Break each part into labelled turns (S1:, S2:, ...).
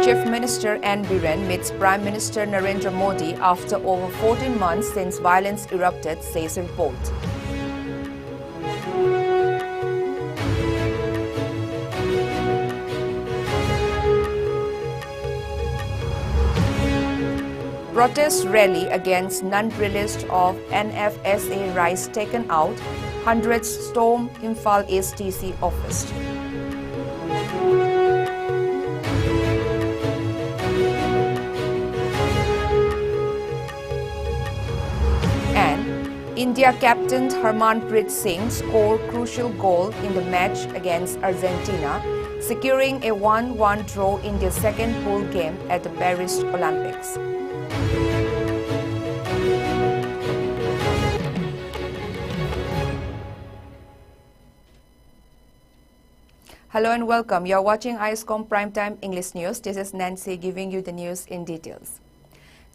S1: Chief Minister N. Biren meets Prime Minister Narendra Modi after over 14 months since violence erupted, says report. Protest rally against non-release of NFSA rice taken out, hundreds storm Imphal STC office. And India captain Harmanpreet Singh scored crucial goal in the match against Argentina, securing a 1-1 draw in their second pool game at the Paris Olympics. Hello and welcome. You are watching ISCOM Primetime English News. This is Nancy giving you the news in details.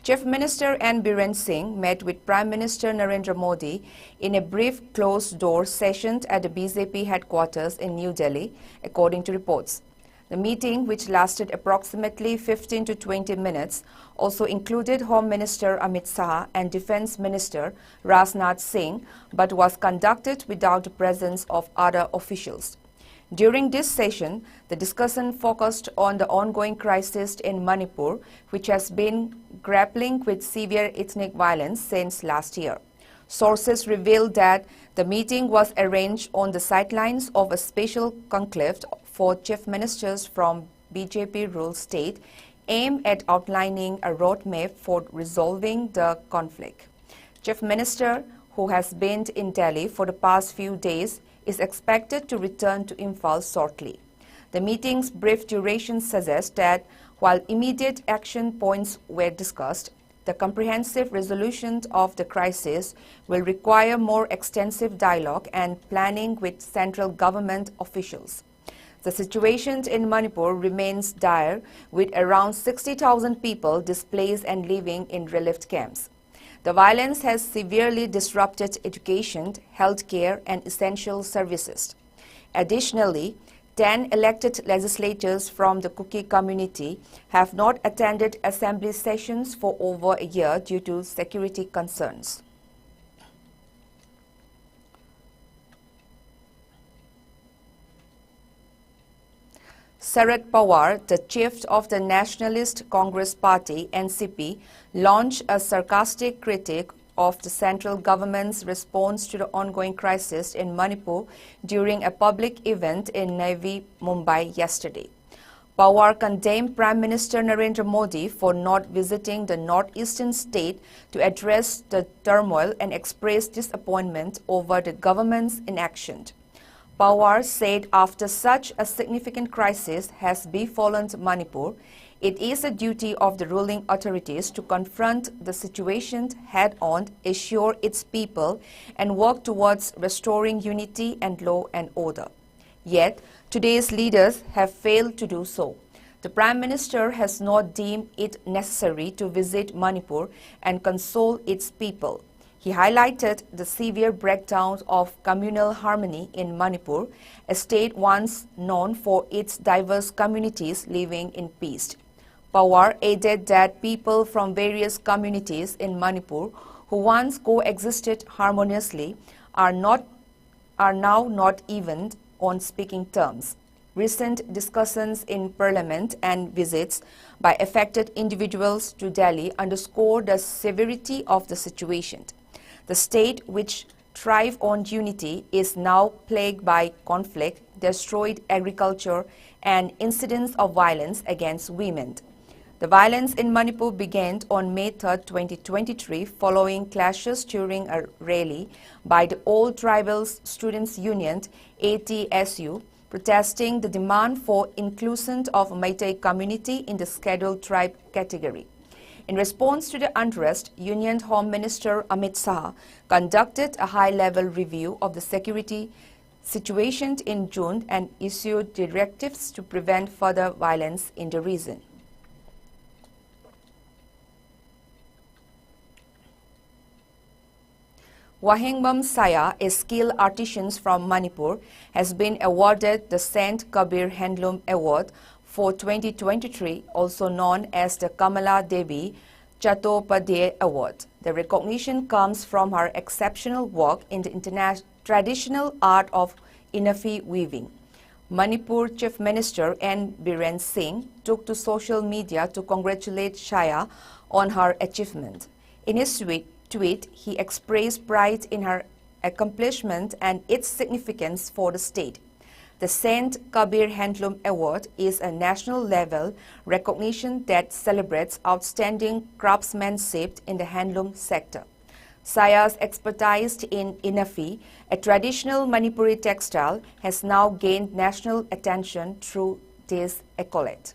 S1: Chief Minister N. Biren Singh met with Prime Minister Narendra Modi in a brief closed-door session at the BJP headquarters in New Delhi, according to reports. The meeting, which lasted approximately 15 to 20 minutes, also included Home Minister Amit Shah and Defence Minister Rajnath Singh, but was conducted without the presence of other officials. During this session, the discussion focused on the ongoing crisis in Manipur, which has been grappling with severe ethnic violence since last year. Sources revealed that the meeting was arranged on the sidelines of a special conclave for chief ministers from BJP-ruled state aimed at outlining a roadmap for resolving the conflict. Chief Minister, who has been in Delhi for the past few days, is expected to return to Imphal shortly. The meeting's brief duration suggests that while immediate action points were discussed, the comprehensive resolution of the crisis will require more extensive dialogue and planning with central government officials. The situation in Manipur remains dire, with around 60,000 people displaced and living in relief camps. The violence has severely disrupted education, healthcare, and essential services. Additionally, 10 elected legislators from the Kuki community have not attended assembly sessions for over a year due to security concerns. Sharad Pawar, the chief of the Nationalist Congress Party (NCP), launched a sarcastic critique of the central government's response to the ongoing crisis in Manipur during a public event in Navi Mumbai yesterday. Pawar condemned Prime Minister Narendra Modi for not visiting the northeastern state to address the turmoil and expressed disappointment over the government's inaction. Pawar said after such a significant crisis has befallen Manipur, it is a duty of the ruling authorities to confront the situation head-on, assure its people, and work towards restoring unity and law and order. Yet, today's leaders have failed to do so. The Prime Minister has not deemed it necessary to visit Manipur and console its people. He highlighted the severe breakdown of communal harmony in Manipur, a state once known for its diverse communities living in peace. Pawar added that people from various communities in Manipur who once coexisted harmoniously are now not even on speaking terms. Recent discussions in Parliament and visits by affected individuals to Delhi underscore the severity of the situation. The state, which thrived on unity, is now plagued by conflict, destroyed agriculture, and incidents of violence against women. The violence in Manipur began on May 3, 2023, following clashes during a rally by the All Tribal Students Union (ATSU), protesting the demand for inclusion of Meitei community in the scheduled tribe category. In response to the unrest, Union Home Minister Amit Shah conducted a high-level review of the security situation in June and issued directives to prevent further violence in the region. Wahengbam Saya, a skilled artisan from Manipur, has been awarded the Sant Kabir Handloom Award for 2023, also known as the Kamala Devi Chattopadhyay Award. The recognition comes from her exceptional work in the traditional art of Inafi weaving. Manipur Chief Minister N. Biren Singh took to social media to congratulate Shaya on her achievement. In his tweet, he expressed pride in her accomplishment and its significance for the state. The Sant Kabir Handloom Award is a national-level recognition that celebrates outstanding craftsmanship in the handloom sector. Saya's expertise in Inafi, a traditional Manipuri textile, has now gained national attention through this accolade.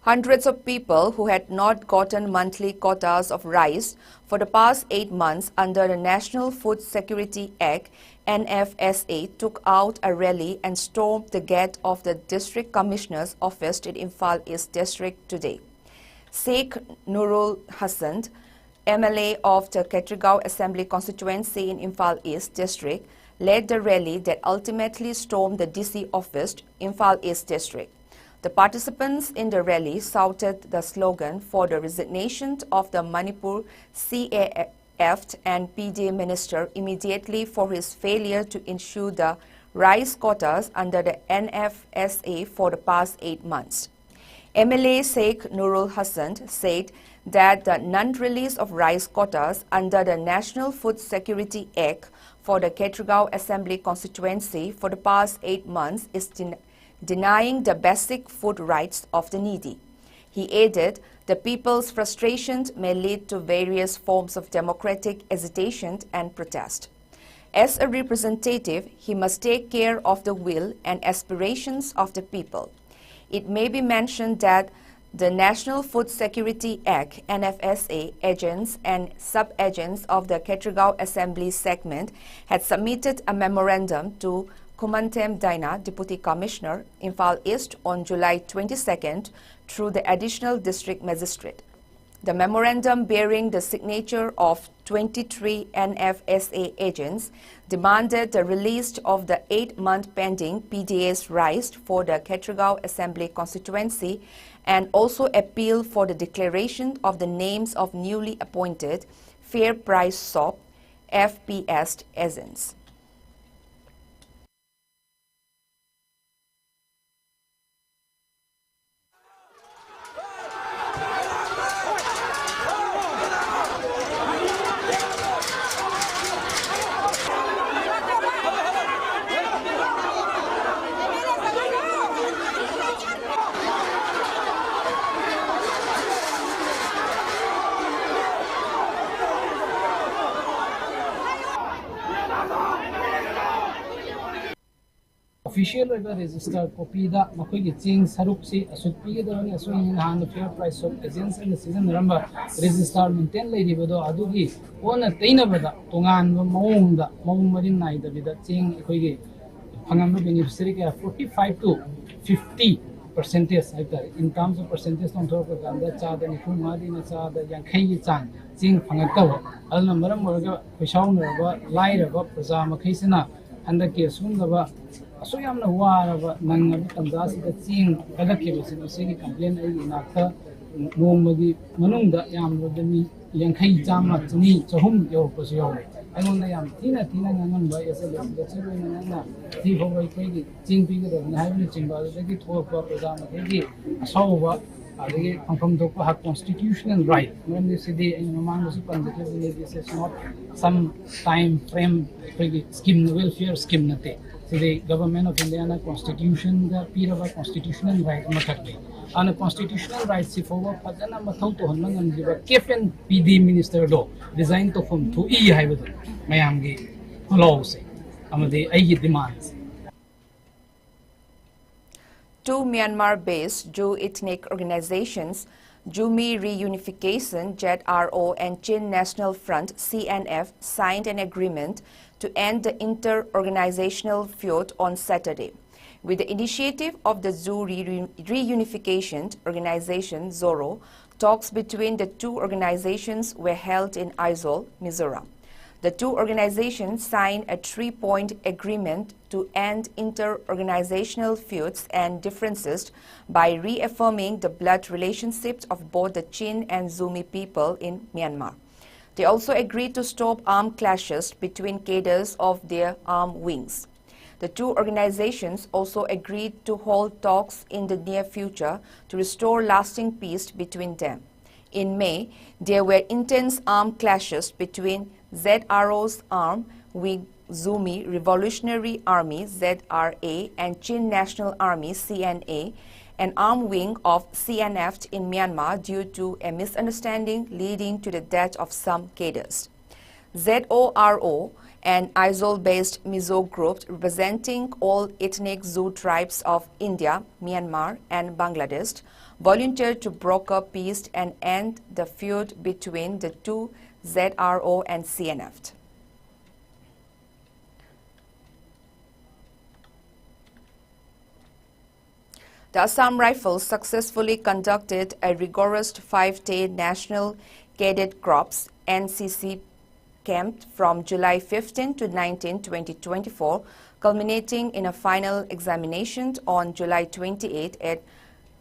S1: Hundreds of people who had not gotten monthly quotas of rice for the past 8 months under the National Food Security Act (NFSA) took out a rally and stormed the gate of the District Commissioner's office in Imphal East District today. Sheikh Nurul Hassan, MLA of the Ketrigao Assembly constituency in Imphal East District, led the rally that ultimately stormed the DC office, Imphal East District. The participants in the rally shouted the slogan for the resignation of the Manipur CAF and PD minister immediately for his failure to ensure the rice quotas under the NFSA for the past 8 months. MLA Sheikh Nurul Hassan said that the non-release of rice quotas under the National Food Security Act for the Ketrigao Assembly constituency for the past 8 months is denying the basic food rights of the needy. He added, the people's frustrations may lead to various forms of democratic agitation and protest. As a representative, he must take care of the will and aspirations of the people. It may be mentioned that the National Food Security Act (NFSA) agents and sub-agents of the Ketrigao Assembly segment had submitted a memorandum to Kumantem Daina, Deputy Commissioner, Imphal East, on July 22nd through the Additional District Magistrate. The memorandum, bearing the signature of 23 NFSA agents, demanded the release of the 8-month pending PDA's rice for the Ketrigao Assembly constituency and also appeal for the declaration of the names of newly appointed Fair Price Shop FPS agents.
S2: Official register copy the Makogi Ching Sarupsi, Asupi, the Asun Fair Price of Agents and the season number register maintain Lady Bodo Adugi, one attainable Tongan Mounda, Mom Marine Night with the Ching Kogi, Hangam beneficiary 45 to 50% in terms of percentage on top of the child and Kumadi, the Yankee Chan, Ching Pangakawa, Alnamara Morga, Pishon, Light about Prazama Kisina, and the case so yam na war nang na tamda si ching kada ke se complain ai inakta mongmagi manungda yam ro demi yankhai chama chini chahum yo ko yo ai mon da yam tina nang ba ese le se na na ti ho bai ke ching pi ke na hai ni ching ba de ki tho pa program ke ki so ba adege confirm to ha constitutional right non this the man is this is not some time frame scheme welfare scheme nate. So the government of India constitution the period of constitutional right matakbe and a constitutional rights if over padana mathau to hanang ang diba KFN PD minister do design to form to e haibadu mayam gi law se amade ai demands
S1: two Myanmar-based Jew ethnic organizations, Jumi Reunification (ZRO) and Chin National Front (CNF) signed an agreement to end the inter-organizational feud on Saturday. With the initiative of the Jew Reunification Organization (ZORO), talks between the two organizations were held in Aizawl, Mizoram. The two organizations signed a 3-point agreement to end inter-organizational feuds and differences by reaffirming the blood relationships of both the Chin and Zumi people in Myanmar. They also agreed to stop armed clashes between cadres of their armed wings. The two organizations also agreed to hold talks in the near future to restore lasting peace between them. In May, there were intense armed clashes between ZRO's arm wing Zumi Revolutionary Army (ZRA) and Chin National Army (CNA), an armed wing of CNF in Myanmar due to a misunderstanding leading to the death of some cadres. ZORO, an Aizawl-based Mizo group representing all ethnic Zhu tribes of India, Myanmar, and Bangladesh, volunteered to broker peace and end the feud between the two ZRO and CNF. The Assam Rifles successfully conducted a rigorous 5-day National Cadet Corps (NCC) camp from July 15 to 19, 2024, culminating in a final examination on July 28 at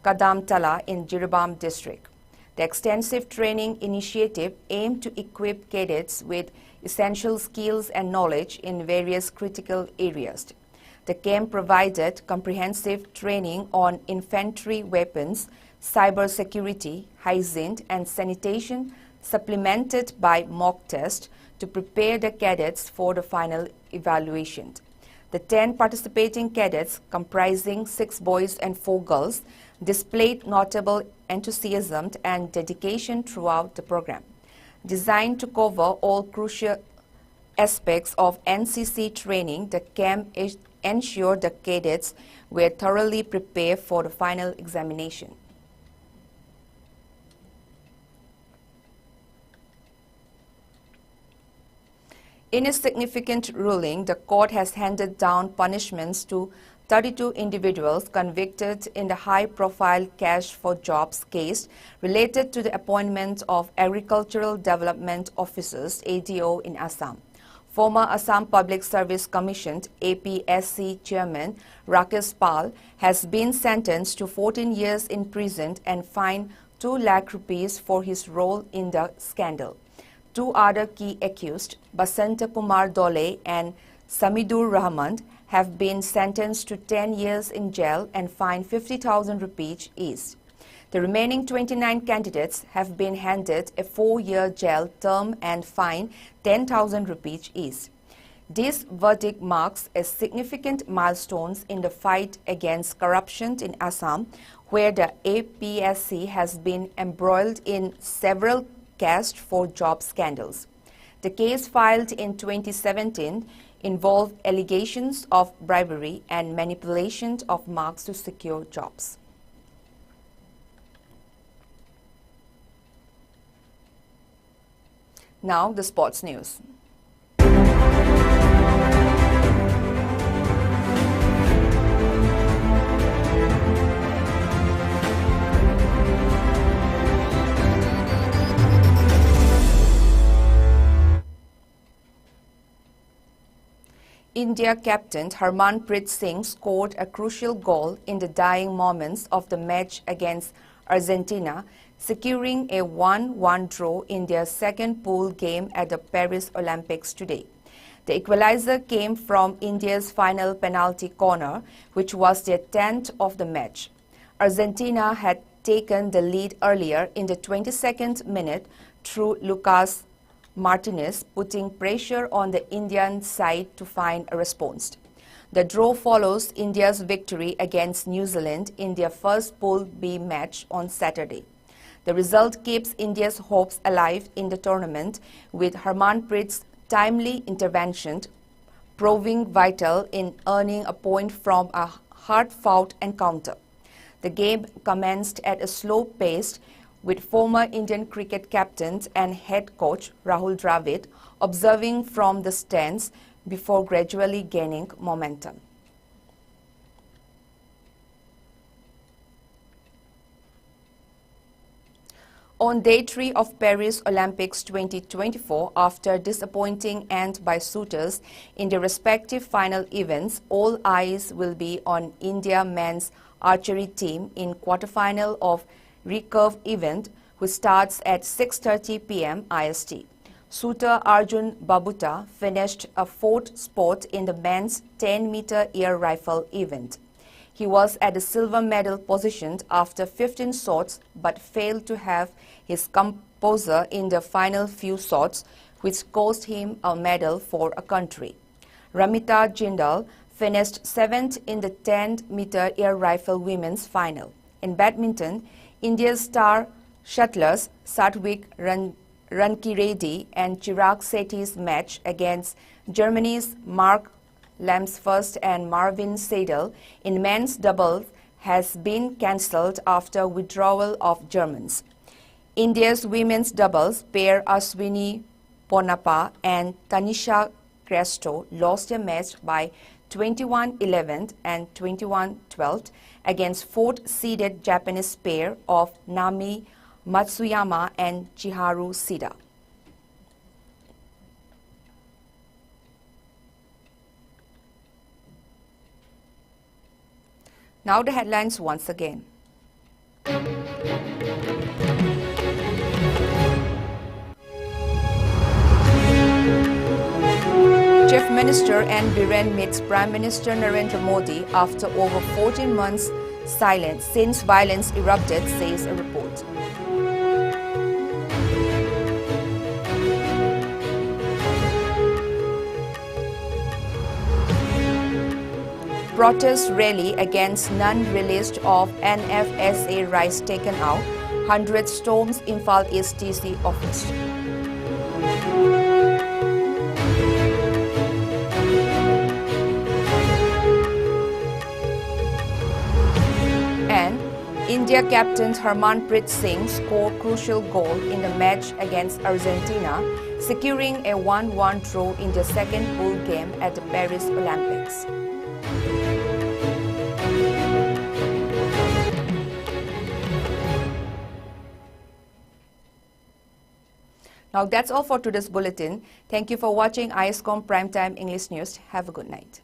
S1: Kadamtala in Jiribam district. The extensive training initiative aimed to equip cadets with essential skills and knowledge in various critical areas. The camp provided comprehensive training on infantry weapons, cybersecurity, hygiene, and sanitation, supplemented by mock tests to prepare the cadets for the final evaluation. The 10 participating cadets, comprising 6 boys and 4 girls, displayed notable enthusiasm and dedication throughout the program. Designed to cover all crucial aspects of NCC training, the camp ensured the cadets were thoroughly prepared for the final examination. In a significant ruling, the court has handed down punishments to 32 individuals convicted in the high-profile Cash for Jobs case related to the appointment of Agricultural Development Officers (ADO) in Assam. Former Assam Public Service Commission APSC Chairman Rakesh Pal has been sentenced to 14 years in prison and fined 2 lakh rupees for his role in the scandal. 2 other key accused, Basanta Kumar Dole and Samidur Rahman, have been sentenced to 10 years in jail and fined 50,000 rupees each. The remaining 29 candidates have been handed a 4-year jail term and fined 10,000 rupees each. This verdict marks a significant milestone in the fight against corruption in Assam, where the APSC has been embroiled in several Cash for Jobs scandals. The case filed in 2017 involved allegations of bribery and manipulation of marks to secure jobs. Now the sports news. India captain Harmanpreet Singh scored a crucial goal in the dying moments of the match against Argentina, securing a 1-1 draw in their second pool game at the Paris Olympics today. The equalizer came from India's final penalty corner, which was their 10th of the match. Argentina had taken the lead earlier in the 22nd minute through Lucas Martinez, putting pressure on the Indian side to find a response. The draw follows India's victory against New Zealand in their first Pool B match on Saturday. The result keeps India's hopes alive in the tournament, with Harmanpreet's timely intervention proving vital in earning a point from a hard-fought encounter. The game commenced at a slow pace with former Indian cricket captain and head coach Rahul Dravid observing from the stands before gradually gaining momentum. On day 3 of Paris Olympics 2024, after disappointing end by suitors in their respective final events, all eyes will be on India men's archery team in quarterfinal of recurve event, which starts at 6:30 p.m. IST. Shooter Arjun Babuta finished a 4th spot in the men's 10-meter air rifle event. He was at the silver medal position after 15 shots but failed to have his composure in the final few shots, which cost him a medal for a country. Ramita Jindal finished 7th in the 10-meter air rifle women's final. In badminton, India's star shuttlers Satvik Rankireddy and Chirag Sethi's match against Germany's Mark Lamsfirst and Marvin Seidel in men's doubles has been cancelled after withdrawal of Germans. India's women's doubles pair Ashwini Ponnappa and Tanisha Cresto lost their match by 21-11 and 21-12 against 4th-seeded Japanese pair of Nami Matsuyama and Chiharu Sida. Now the headlines once again. Chief Minister N. Biren meets Prime Minister Narendra Modi after over 14 months silence since violence erupted, says a report. Protest rally against non-released of NFSA rice taken out, 100 storms Imphal East TC office. And India captain Harmanpreet Singh scored crucial goal in the match against Argentina, securing a 1-1 draw in the second pool game at the Paris Olympics. Now that's all for today's bulletin. Thank you for watching ISCOM Primetime English News. Have a good night.